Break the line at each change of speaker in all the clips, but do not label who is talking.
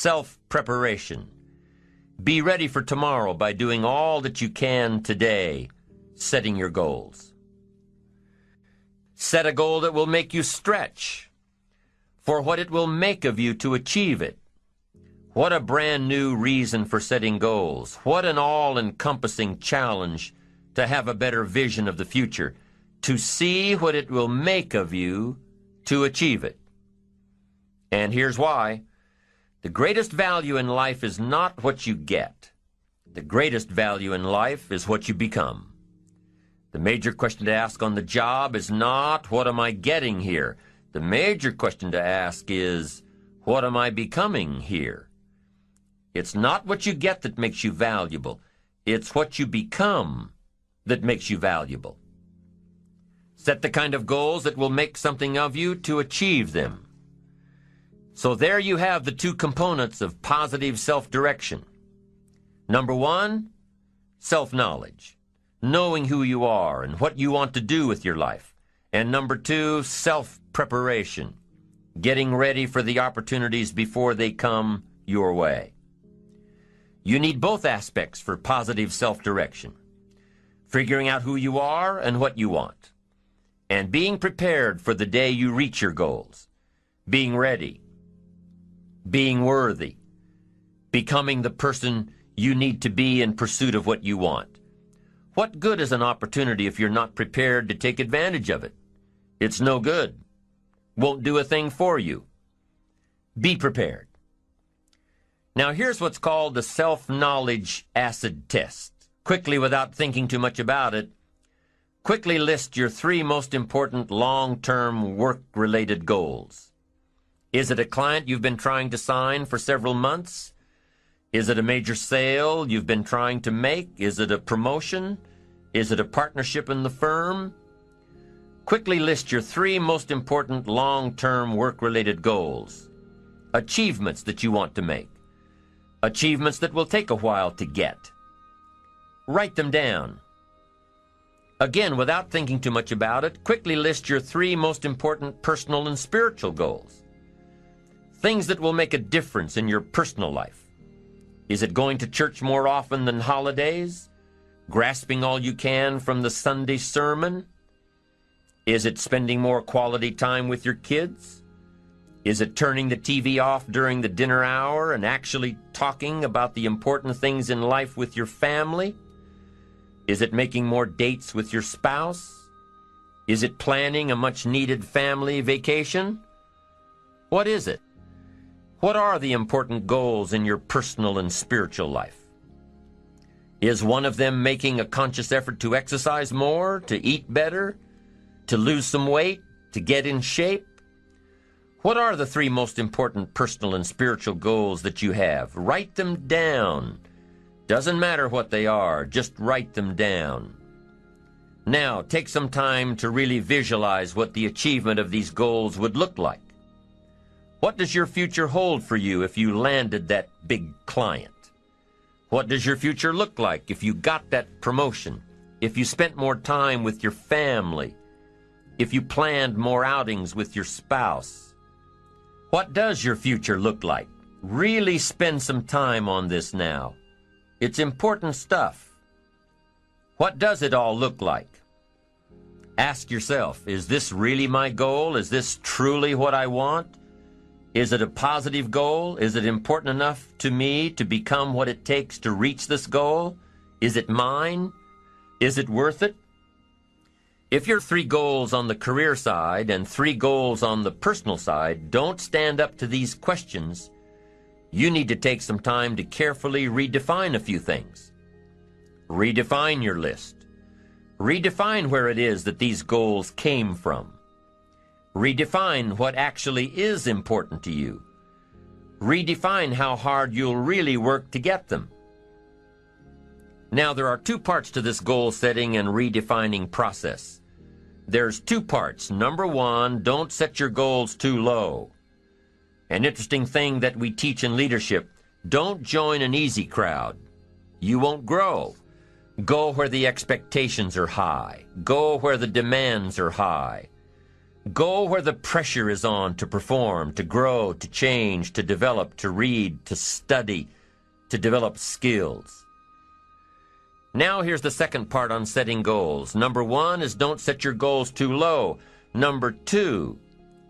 self-preparation. Be ready for tomorrow by doing all that you can today, setting your goals. Set a goal that will make you stretch for what it will make of you to achieve it. What a brand new reason for setting goals. What an all-encompassing challenge to have a better vision of the future, to see what it will make of you to achieve it. And here's why. The greatest value in life is not what you get. The greatest value in life is what you become. The major question to ask on the job is not, what am I getting here? The major question to ask is, what am I becoming here? It's not what you get that makes you valuable. It's what you become that makes you valuable. Set the kind of goals that will make something of you to achieve them. So there you have the two components of positive self-direction. Number one, self-knowledge, knowing who you are and what you want to do with your life. And number two, self-preparation, getting ready for the opportunities before they come your way. You need both aspects for positive self-direction, figuring out who you are and what you want, and being prepared for the day you reach your goals, being ready, being worthy, becoming the person you need to be in pursuit of what you want. What good is an opportunity if you're not prepared to take advantage of it? It's no good. Won't do a thing for you. Be prepared. Now here's what's called the self-knowledge acid test. Quickly, without thinking too much about it, quickly list your 3 most important long-term work-related goals. Is it a client you've been trying to sign for several months? Is it a major sale you've been trying to make? Is it a promotion? Is it a partnership in the firm? Quickly list your 3 most important long-term work-related goals. Achievements that you want to make. Achievements that will take a while to get. Write them down. Again, without thinking too much about it, quickly list your 3 most important personal and spiritual goals. Things that will make a difference in your personal life. Is it going to church more often than holidays? Grasping all you can from the Sunday sermon? Is it spending more quality time with your kids? Is it turning the TV off during the dinner hour and actually talking about the important things in life with your family? Is it making more dates with your spouse? Is it planning a much-needed family vacation? What is it? What are the important goals in your personal and spiritual life? Is one of them making a conscious effort to exercise more, to eat better, to lose some weight, to get in shape? What are the 3 most important personal and spiritual goals that you have? Write them down. Doesn't matter what they are, just write them down. Now, take some time to really visualize what the achievement of these goals would look like. What does your future hold for you if you landed that big client? What does your future look like if you got that promotion? If you spent more time with your family? If you planned more outings with your spouse? What does your future look like? Really spend some time on this now. It's important stuff. What does it all look like? Ask yourself, is this really my goal? Is this truly what I want? Is it a positive goal? Is it important enough to me to become what it takes to reach this goal? Is it mine? Is it worth it? If your 3 goals on the career side and 3 goals on the personal side don't stand up to these questions, you need to take some time to carefully redefine a few things. Redefine your list. Redefine where it is that these goals came from. Redefine what actually is important to you. Redefine how hard you'll really work to get them. Now, there are 2 parts to this goal setting and redefining process. There's 2 parts. Number 1, don't set your goals too low. An interesting thing that we teach in leadership, don't join an easy crowd. You won't grow. Go where the expectations are high. Go where the demands are high. Go where the pressure is on to perform, to grow, to change, to develop, to read, to study, to develop skills. Now here's the second part on setting goals. Number 1 is don't set your goals too low. Number 2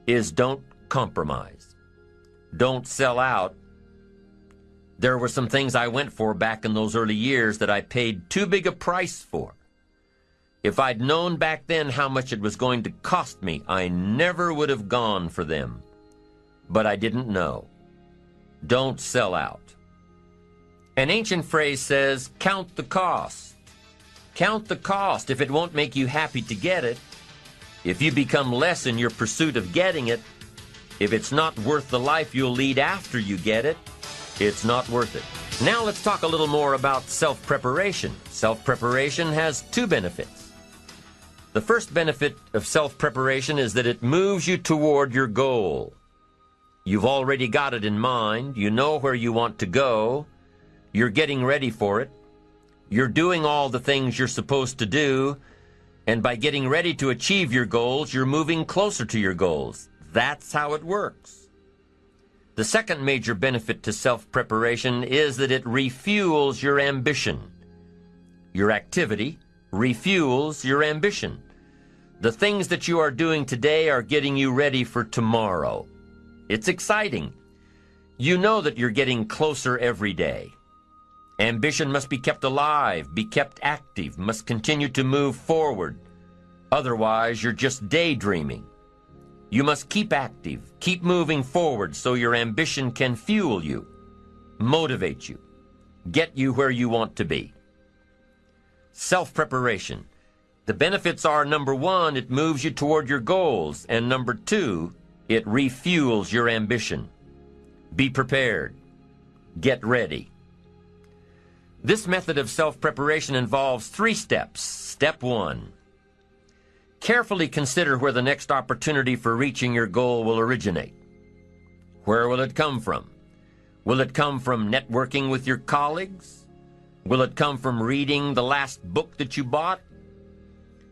is don't compromise. Don't sell out. There were some things I went for back in those early years that I paid too big a price for. If I'd known back then how much it was going to cost me, I never would have gone for them. But I didn't know. Don't sell out. An ancient phrase says, count the cost. Count the cost if it won't make you happy to get it. If you become less in your pursuit of getting it, if it's not worth the life you'll lead after you get it, it's not worth it. Now let's talk a little more about self-preparation. Self-preparation has 2 benefits. The first benefit of self-preparation is that it moves you toward your goal. You've already got it in mind. You know where you want to go. You're getting ready for it. You're doing all the things you're supposed to do. And by getting ready to achieve your goals, you're moving closer to your goals. That's how it works. The second major benefit to self-preparation is that it refuels your ambition. Your activity refuels your ambition. The things that you are doing today are getting you ready for tomorrow. It's exciting. You know that you're getting closer every day. Ambition must be kept alive, be kept active, must continue to move forward. Otherwise, you're just daydreaming. You must keep active, keep moving forward so your ambition can fuel you, motivate you, get you where you want to be. Self-preparation. The benefits are, number 1, it moves you toward your goals, and number 2, it refuels your ambition. Be prepared. Get ready. This method of self-preparation involves 3 steps. Step 1. Carefully consider where the next opportunity for reaching your goal will originate. Where will it come from? Will it come from networking with your colleagues? Will it come from reading the last book that you bought?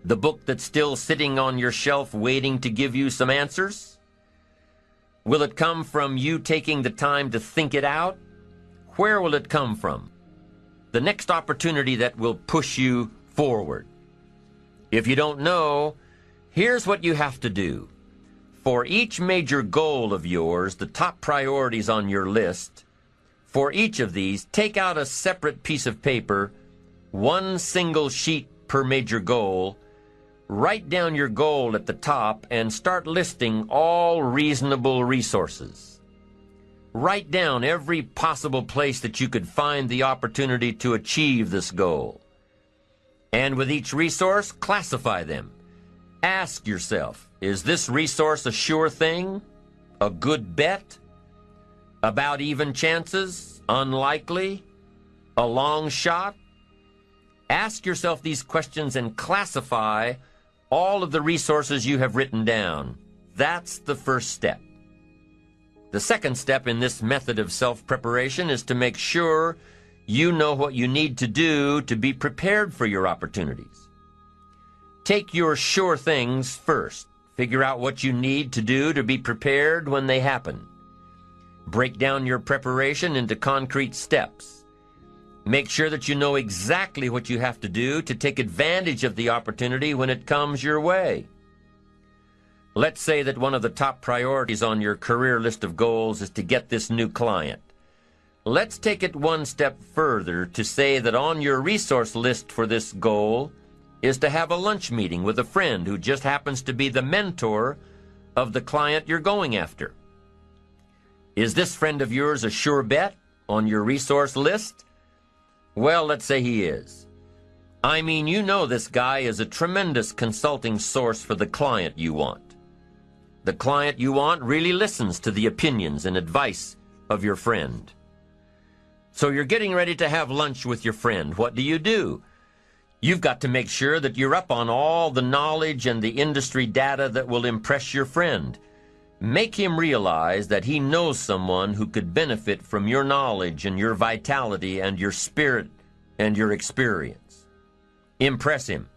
The book that's still sitting on your shelf waiting to give you some answers? Will it come from you taking the time to think it out? Where will it come from? The next opportunity that will push you forward. If you don't know, here's what you have to do. For each major goal of yours, the top priorities on your list, for each of these, take out a separate piece of paper, 1 single sheet per major goal, write down your goal at the top, and start listing all reasonable resources. Write down every possible place that you could find the opportunity to achieve this goal. And with each resource, classify them. Ask yourself, is this resource a sure thing? A good bet? About even chances? Unlikely? A long shot? Ask yourself these questions and classify all of the resources you have written down. That's the first step. The second step in this method of self-preparation is to make sure you know what you need to do to be prepared for your opportunities. Take your sure things first. Figure out what you need to do to be prepared when they happen. Break down your preparation into concrete steps. Make sure that you know exactly what you have to do to take advantage of the opportunity when it comes your way. Let's say that one of the top priorities on your career list of goals is to get this new client. Let's take it 1 step further to say that on your resource list for this goal is to have a lunch meeting with a friend who just happens to be the mentor of the client you're going after. Is this friend of yours a sure bet on your resource list? Well, let's say he is. I mean, you know this guy is a tremendous consulting source for the client you want. The client you want really listens to the opinions and advice of your friend. So you're getting ready to have lunch with your friend. What do? You've got to make sure that you're up on all the knowledge and the industry data that will impress your friend. Make him realize that he knows someone who could benefit from your knowledge and your vitality and your spirit and your experience. Impress him.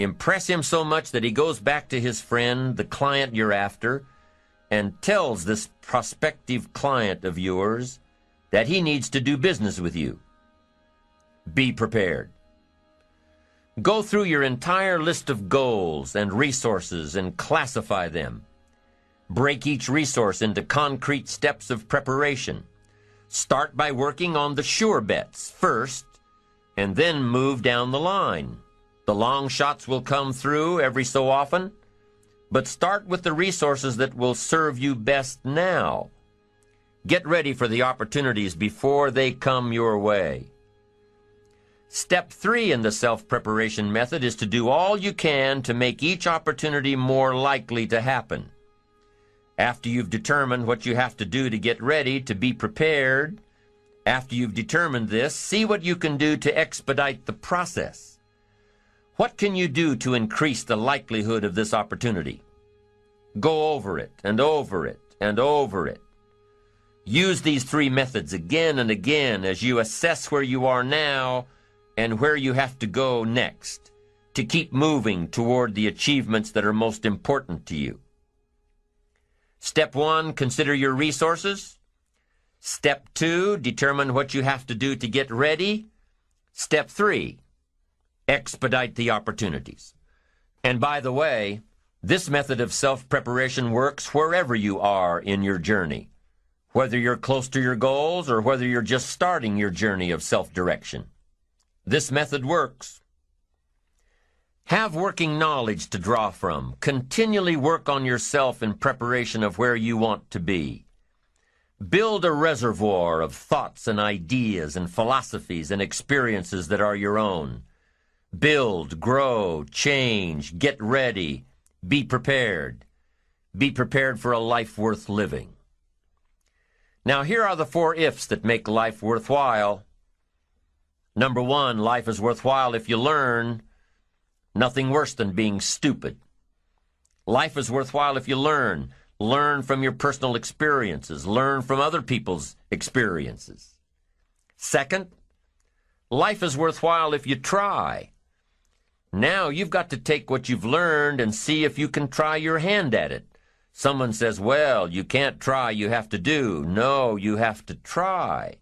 Impress him so much that he goes back to his friend, the client you're after, and tells this prospective client of yours that he needs to do business with you. Be prepared. Go through your entire list of goals and resources and classify them. Break each resource into concrete steps of preparation. Start by working on the sure bets first, and then move down the line. The long shots will come through every so often, but start with the resources that will serve you best now. Get ready for the opportunities before they come your way. Step 3 in the self-preparation method is to do all you can to make each opportunity more likely to happen. After you've determined what you have to do to get ready, to be prepared, after you've determined this, see what you can do to expedite the process. What can you do to increase the likelihood of this opportunity? Go over it and over it and over it. Use these 3 methods again and again as you assess where you are now and where you have to go next to keep moving toward the achievements that are most important to you. Step 1, consider your resources. Step 2, determine what you have to do to get ready. Step 3, expedite the opportunities. And by the way, this method of self-preparation works wherever you are in your journey, whether you're close to your goals or whether you're just starting your journey of self-direction. This method works. Have working knowledge to draw from. Continually work on yourself in preparation of where you want to be. Build a reservoir of thoughts and ideas and philosophies and experiences that are your own. Build, grow, change, get ready, be prepared. Be prepared for a life worth living. Now here are the 4 ifs that make life worthwhile. Number 1, life is worthwhile if you learn. Nothing worse than being stupid. Life is worthwhile if you learn. Learn from your personal experiences. Learn from other people's experiences. Second, life is worthwhile if you try. Now you've got to take what you've learned and see if you can try your hand at it. Someone says, well, you can't try, you have to do. No, you have to try.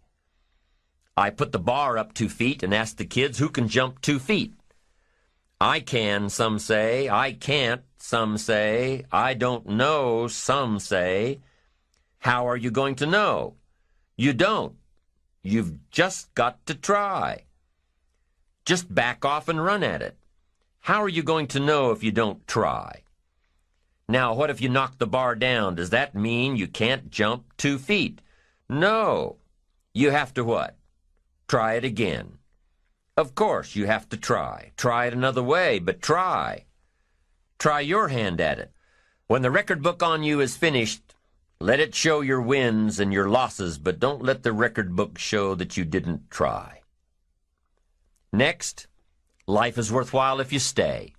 I put the bar up 2 feet and asked the kids who can jump 2 feet. I can, some say. I can't, some say. I don't know, some say. How are you going to know? You don't. You've just got to try. Just back off and run at it. How are you going to know if you don't try? Now, what if you knock the bar down? Does that mean you can't jump 2 feet? No. You have to what? Try it again. Of course, you have to try. Try it another way, but try. Try your hand at it. When the record book on you is finished, let it show your wins and your losses, but don't let the record book show that you didn't try. Next, life is worthwhile if you stay.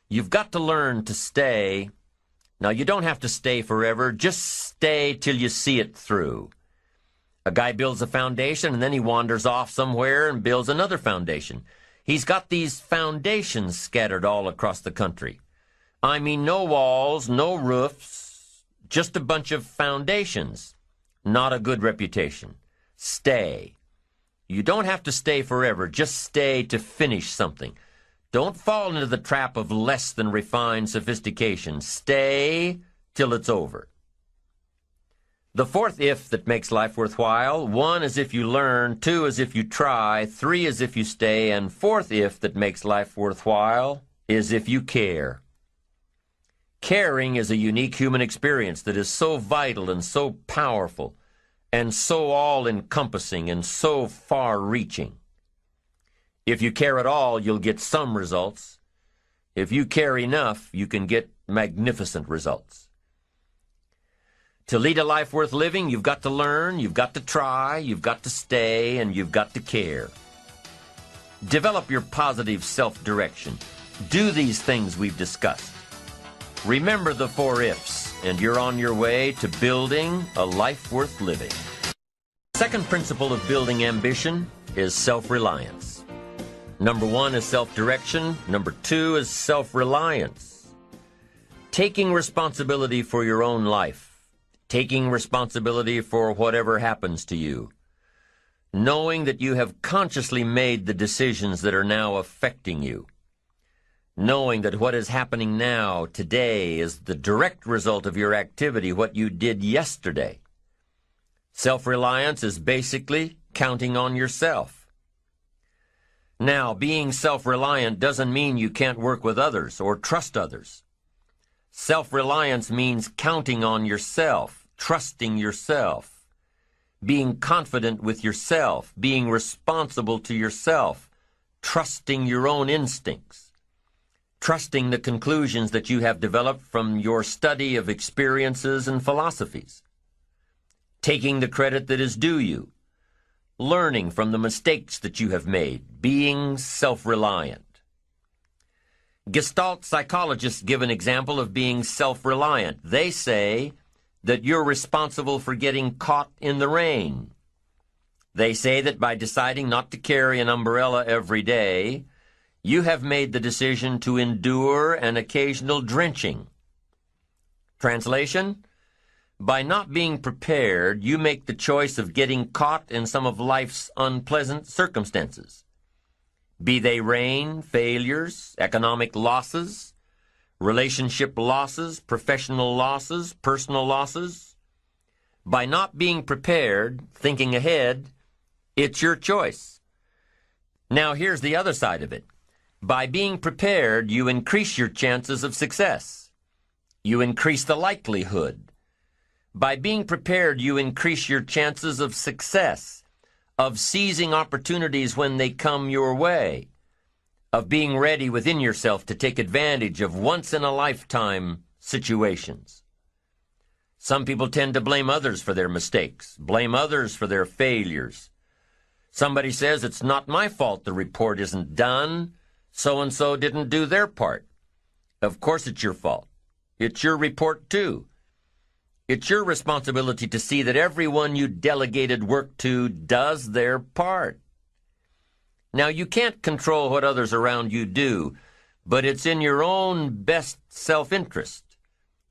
You've got to learn to stay. Now, you don't have to stay forever. Just stay till you see it through. A guy builds a foundation, and then he wanders off somewhere and builds another foundation. He's got these foundations scattered all across the country. I mean, no walls, no roofs, just a bunch of foundations. Not a good reputation. Stay. You don't have to stay forever. Just stay to finish something. Don't fall into the trap of less than refined sophistication. Stay till it's over. The 4th if that makes life worthwhile, 1 is if you learn, 2 is if you try, 3 is if you stay, and 4th if that makes life worthwhile is if you care. Caring is a unique human experience that is so vital and so powerful and so all-encompassing and so far-reaching. If you care at all, you'll get some results. If you care enough, you can get magnificent results. To lead a life worth living, you've got to learn, you've got to try, you've got to stay, and you've got to care. Develop your positive self-direction. Do these things we've discussed. Remember the 4 ifs, and you're on your way to building a life worth living. The second principle of building ambition is self-reliance. Number 1 is self-direction. Number 2 is self-reliance. Taking responsibility for your own life. Taking responsibility for whatever happens to you. Knowing that you have consciously made the decisions that are now affecting you. Knowing that what is happening now, today, is the direct result of your activity, what you did yesterday. Self-reliance is basically counting on yourself. Now, being self-reliant doesn't mean you can't work with others or trust others. Self-reliance means counting on yourself, trusting yourself, being confident with yourself, being responsible to yourself, trusting your own instincts, trusting the conclusions that you have developed from your study of experiences and philosophies, taking the credit that is due you, learning from the mistakes that you have made, being self-reliant. Gestalt psychologists give an example of being self-reliant. They say that you're responsible for getting caught in the rain. They say that by deciding not to carry an umbrella every day, you have made the decision to endure an occasional drenching. Translation? By not being prepared, you make the choice of getting caught in some of life's unpleasant circumstances. Be they rain, failures, economic losses, relationship losses, professional losses, personal losses. By not being prepared, thinking ahead, it's your choice. Now here's the other side of it. By being prepared, you increase your chances of success. You increase the likelihood. By being prepared, you increase your chances of success, of seizing opportunities when they come your way, of being ready within yourself to take advantage of once-in-a-lifetime situations. Some people tend to blame others for their mistakes, blame others for their failures. Somebody says, it's not my fault the report isn't done, so-and-so didn't do their part. Of course it's your fault. It's your report too. It's your responsibility to see that everyone you delegated work to does their part. Now, you can't control what others around you do, but it's in your own best self-interest,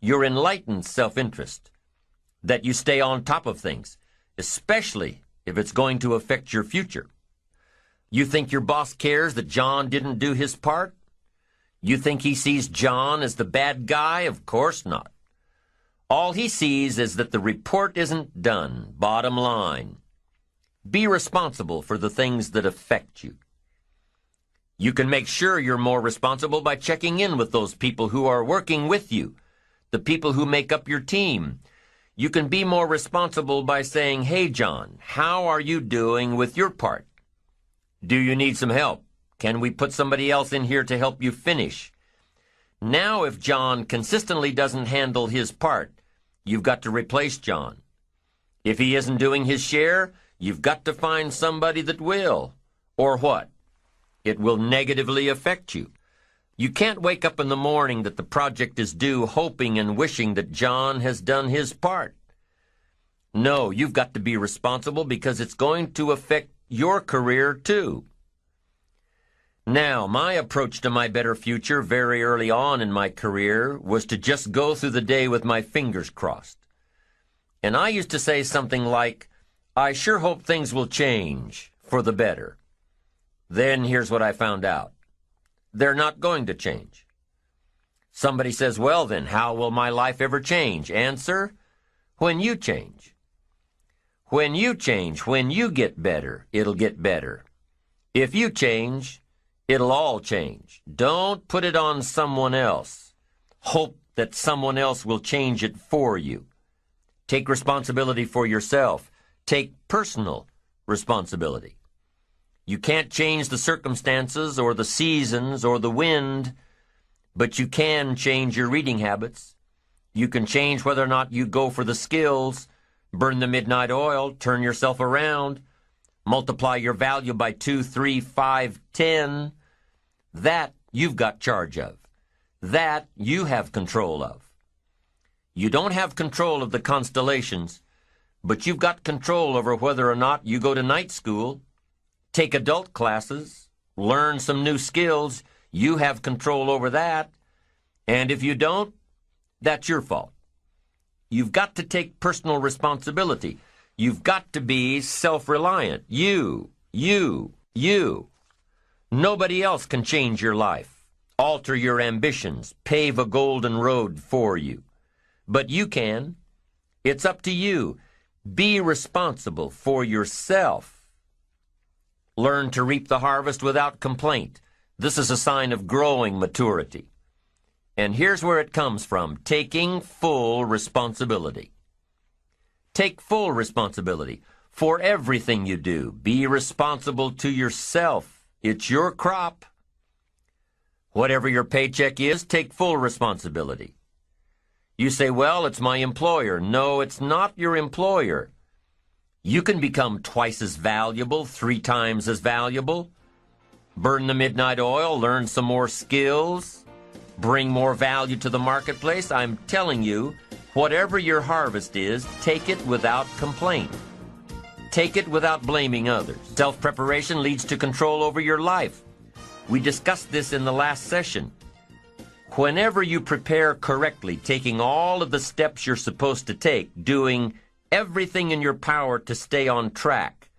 your enlightened self-interest, that you stay on top of things, especially if it's going to affect your future. You think your boss cares that John didn't do his part? You think he sees John as the bad guy? Of course not. All he sees is that the report isn't done, bottom line. Be responsible for the things that affect you. You can make sure you're more responsible by checking in with those people who are working with you, the people who make up your team. You can be more responsible by saying, hey, John, how are you doing with your part? Do you need some help? Can we put somebody else in here to help you finish? Now, if John consistently doesn't handle his part, you've got to replace John. If he isn't doing his share, you've got to find somebody that will. Or what? It will negatively affect you. You can't wake up in the morning that the project is due hoping and wishing that John has done his part. No, you've got to be responsible because it's going to affect your career too. Now, my approach to my better future very early on in my career was to just go through the day with my fingers crossed. And I used to say something like, I sure hope things will change for the better. Then here's what I found out. They're not going to change. Somebody says, well then, how will my life ever change? Answer, when you change. When you change, when you get better, it'll get better. If you change, it'll all change. Don't put it on someone else. Hope that someone else will change it for you. Take responsibility for yourself. Take personal responsibility. You can't change the circumstances or the seasons or the wind, but you can change your reading habits. You can change whether or not you go for the skills, burn the midnight oil, turn yourself around, multiply your value by 2, 3, 5, 10. That you've got charge of. That you have control of. You don't have control of the constellations, but you've got control over whether or not you go to night school, take adult classes, learn some new skills. You have control over that. And if you don't, that's your fault. You've got to take personal responsibility. You've got to be self-reliant. You. Nobody else can change your life, alter your ambitions, pave a golden road for you. But you can. It's up to you. Be responsible for yourself. Learn to reap the harvest without complaint. This is a sign of growing maturity. And here's where it comes from: taking full responsibility. Take full responsibility for everything you do. Be responsible to yourself. It's your crop. Whatever your paycheck is, take full responsibility. You say, well, it's my employer. No, it's not your employer. You can become twice as valuable, 3 times as valuable. Burn the midnight oil, learn some more skills, bring more value to the marketplace. I'm telling you, whatever your harvest is, take it without complaint. Take it without blaming others. Self-preparation leads to control over your life. We discussed this in the last session. Whenever you prepare correctly, taking all of the steps you're supposed to take, doing everything in your power to stay on track,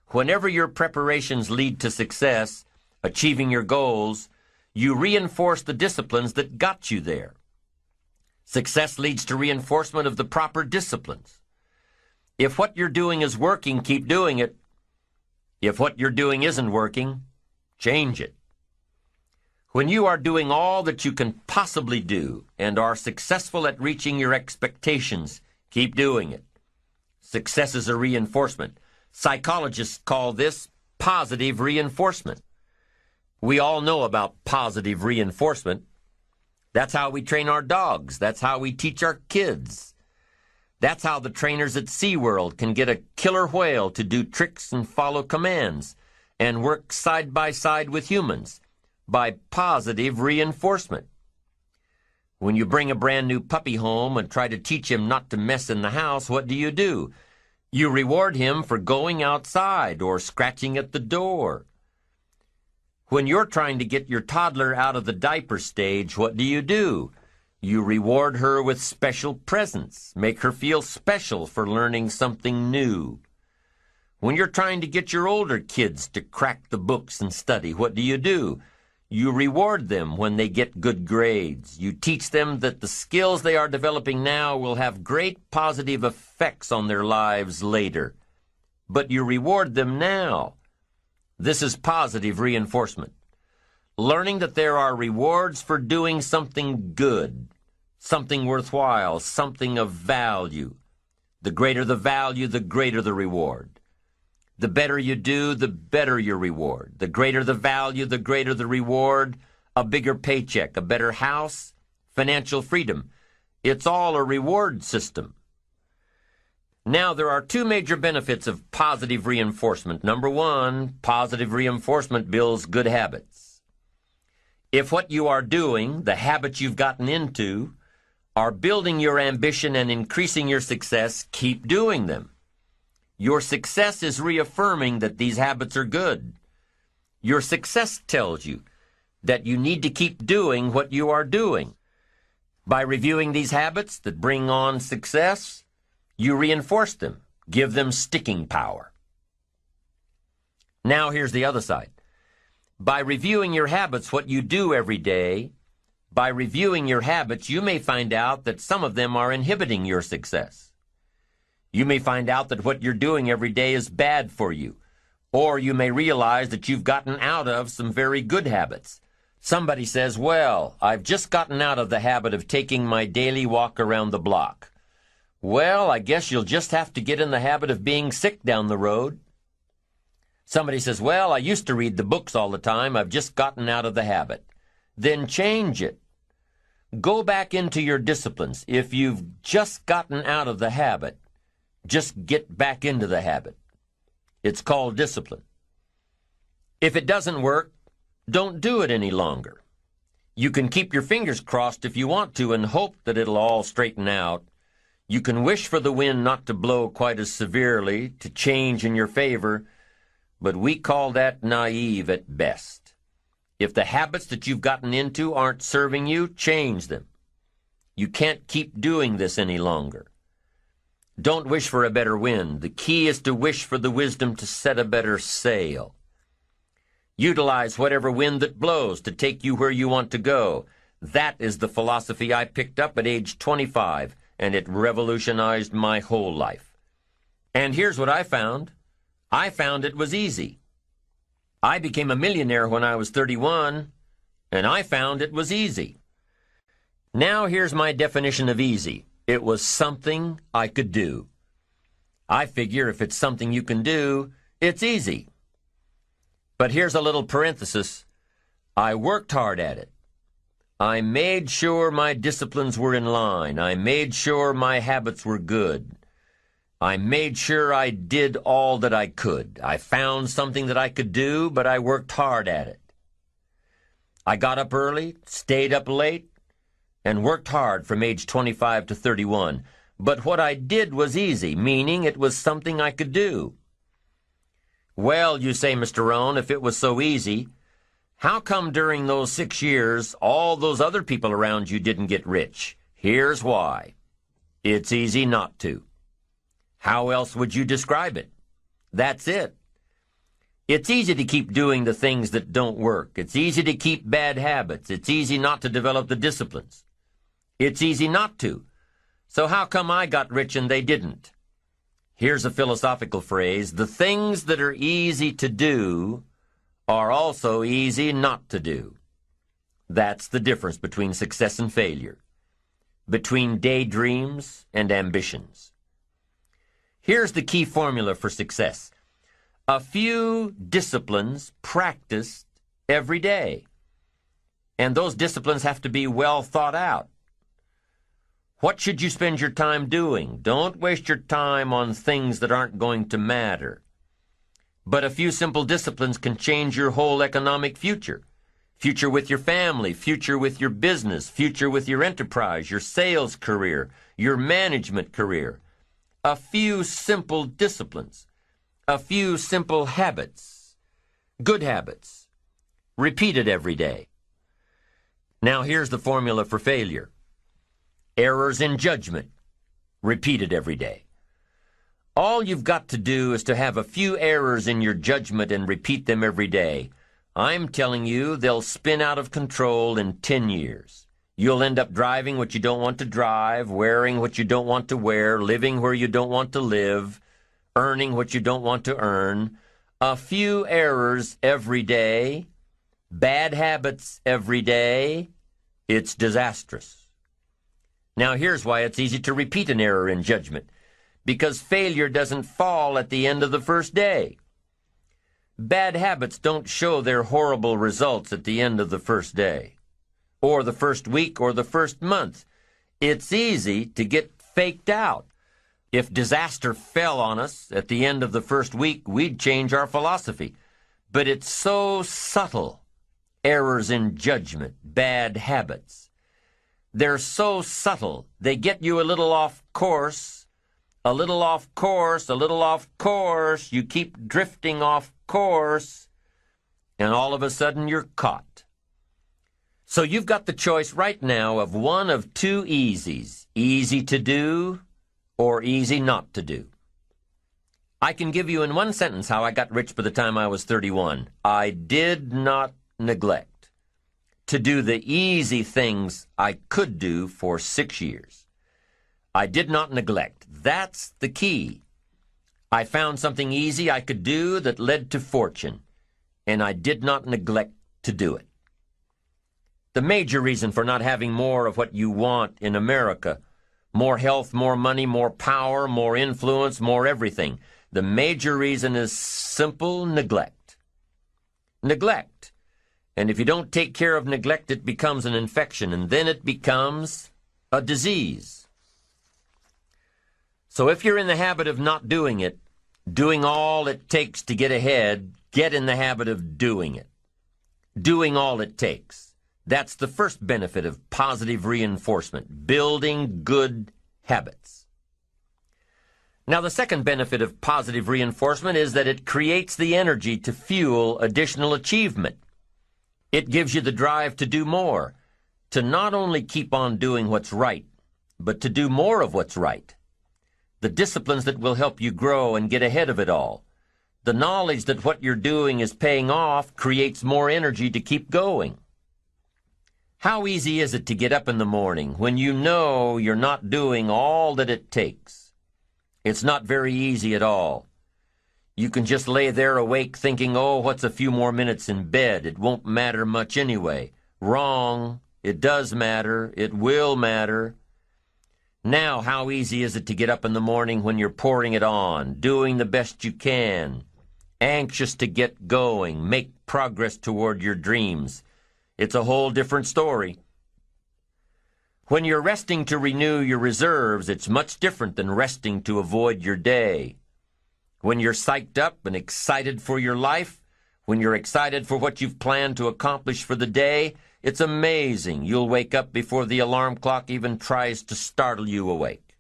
whenever your preparations lead to success, achieving your goals, you reinforce the disciplines that got you there. Success leads to reinforcement of the proper disciplines. If what you're doing is working, keep doing it. If what you're doing isn't working, change it. When you are doing all that you can possibly do and are successful at reaching your expectations, keep doing it. Success is a reinforcement. Psychologists call this positive reinforcement. We all know about positive reinforcement. That's how we train our dogs. That's how we teach our kids. That's how the trainers at SeaWorld can get a killer whale to do tricks and follow commands and work side by side with humans, by positive reinforcement. When you bring a brand new puppy home and try to teach him not to mess in the house, what do? You reward him for going outside or scratching at the door. When you're trying to get your toddler out of the diaper stage, what do? You reward her with special presents, make her feel special for learning something new. When you're trying to get your older kids to crack the books and study, what do? You reward them when they get good grades. You teach them that the skills they are developing now will have great positive effects on their lives later. But you reward them now. This is positive reinforcement. Learning that there are rewards for doing something good, something worthwhile, something of value. The greater the value, the greater the reward. The better you do, the better your reward. The greater the value, the greater the reward. A bigger paycheck, a better house, financial freedom. It's all a reward system. Now, there are 2 major benefits of positive reinforcement. Number 1, positive reinforcement builds good habits. If what you are doing, the habits you've gotten into, are building your ambition and increasing your success, keep doing them. Your success is reaffirming that these habits are good. Your success tells you that you need to keep doing what you are doing. By reviewing these habits that bring on success, you reinforce them, give them sticking power. Now here's the other side. By reviewing your habits, what you do every day, by reviewing your habits, you may find out that some of them are inhibiting your success. You may find out that what you're doing every day is bad for you, or you may realize that you've gotten out of some very good habits. Somebody says, well, I've just gotten out of the habit of taking my daily walk around the block. Well, I guess you'll just have to get in the habit of being sick down the road. Somebody says, well, I used to read the books all the time. I've just gotten out of the habit. Then change it. Go back into your disciplines. If you've just gotten out of the habit, just get back into the habit. It's called discipline. If it doesn't work, don't do it any longer. You can keep your fingers crossed if you want to and hope that it'll all straighten out. You can wish for the wind not to blow quite as severely, to change in your favor, but we call that naive at best. If the habits that you've gotten into aren't serving you, change them. You can't keep doing this any longer. Don't wish for a better wind. The key is to wish for the wisdom to set a better sail. Utilize whatever wind that blows to take you where you want to go. That is the philosophy I picked up at age 25, and it revolutionized my whole life. And here's what I found. I found it was easy. I became a millionaire when I was 31, and I found it was easy. Now here's my definition of easy. It was something I could do. I figure if it's something you can do, it's easy. But here's a little parenthesis. I worked hard at it. I made sure my disciplines were in line. I made sure my habits were good. I made sure I did all that I could. I found something that I could do, but I worked hard at it. I got up early, stayed up late, and worked hard from age 25 to 31. But what I did was easy, meaning it was something I could do. Well, you say, Mr. Rohn, if it was so easy, how come during those 6 years all those other people around you didn't get rich? Here's why. It's easy not to. How else would you describe it? That's it. It's easy to keep doing the things that don't work. It's easy to keep bad habits. It's easy not to develop the disciplines. It's easy not to. So how come I got rich and they didn't? Here's a philosophical phrase. The things that are easy to do are also easy not to do. That's the difference between success and failure, between daydreams and ambitions. Here's the key formula for success. A few disciplines practiced every day. And those disciplines have to be well thought out. What should you spend your time doing? Don't waste your time on things that aren't going to matter. But a few simple disciplines can change your whole economic future. Future with your family, future with your business, future with your enterprise, your sales career, your management career. A few simple disciplines, a few simple habits, good habits, repeated every day. Now here's the formula for failure. Errors in judgment, repeated every day. All you've got to do is to have a few errors in your judgment and repeat them every day. I'm telling you, they'll spin out of control in 10 years. You'll end up driving what you don't want to drive, wearing what you don't want to wear, living where you don't want to live, earning what you don't want to earn. A few errors every day, bad habits every day. It's disastrous. Now here's why it's easy to repeat an error in judgment. Because failure doesn't fall at the end of the first day. Bad habits don't show their horrible results at the end of the first day, or the first week, or the first month. It's easy to get faked out. If disaster fell on us at the end of the first week, we'd change our philosophy. But it's so subtle. Errors in judgment, bad habits. They're so subtle. They get you a little off course, a little off course, a little off course. You keep drifting off course, and all of a sudden you're caught. So you've got the choice right now of one of two easies, easy to do or easy not to do. I can give you in one sentence how I got rich by the time I was 31. I did not neglect to do the easy things I could do for 6 years. I did not neglect. That's the key. I found something easy I could do that led to fortune, and I did not neglect to do it. The major reason for not having more of what you want in America, more health, more money, more power, more influence, more everything, the major reason is simple neglect. Neglect. And if you don't take care of neglect, it becomes an infection, and then it becomes a disease. So if you're in the habit of not doing it, doing all it takes to get ahead, get in the habit of doing it. Doing all it takes. That's the first benefit of positive reinforcement, building good habits. Now, the second benefit of positive reinforcement is that it creates the energy to fuel additional achievement. It gives you the drive to do more, to not only keep on doing what's right, but to do more of what's right. The disciplines that will help you grow and get ahead of it all. The knowledge that what you're doing is paying off creates more energy to keep going. How easy is it to get up in the morning when you know you're not doing all that it takes? It's not very easy at all. You can just lay there awake thinking, oh, what's a few more minutes in bed? It won't matter much anyway. Wrong. It does matter. It will matter. Now, how easy is it to get up in the morning when you're pouring it on, doing the best you can, anxious to get going, make progress toward your dreams? It's a whole different story. When you're resting to renew your reserves, it's much different than resting to avoid your day. When you're psyched up and excited for your life, when you're excited for what you've planned to accomplish for the day, it's amazing. You'll wake up before the alarm clock even tries to startle you awake.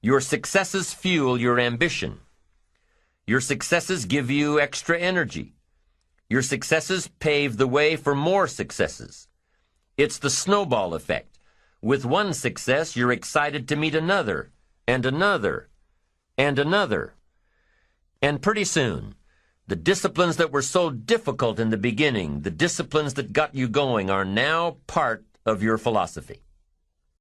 Your successes fuel your ambition. Your successes give you extra energy. Your successes pave the way for more successes. It's the snowball effect. With one success, you're excited to meet another, and another, and another. And pretty soon, the disciplines that were so difficult in the beginning, the disciplines that got you going, are now part of your philosophy.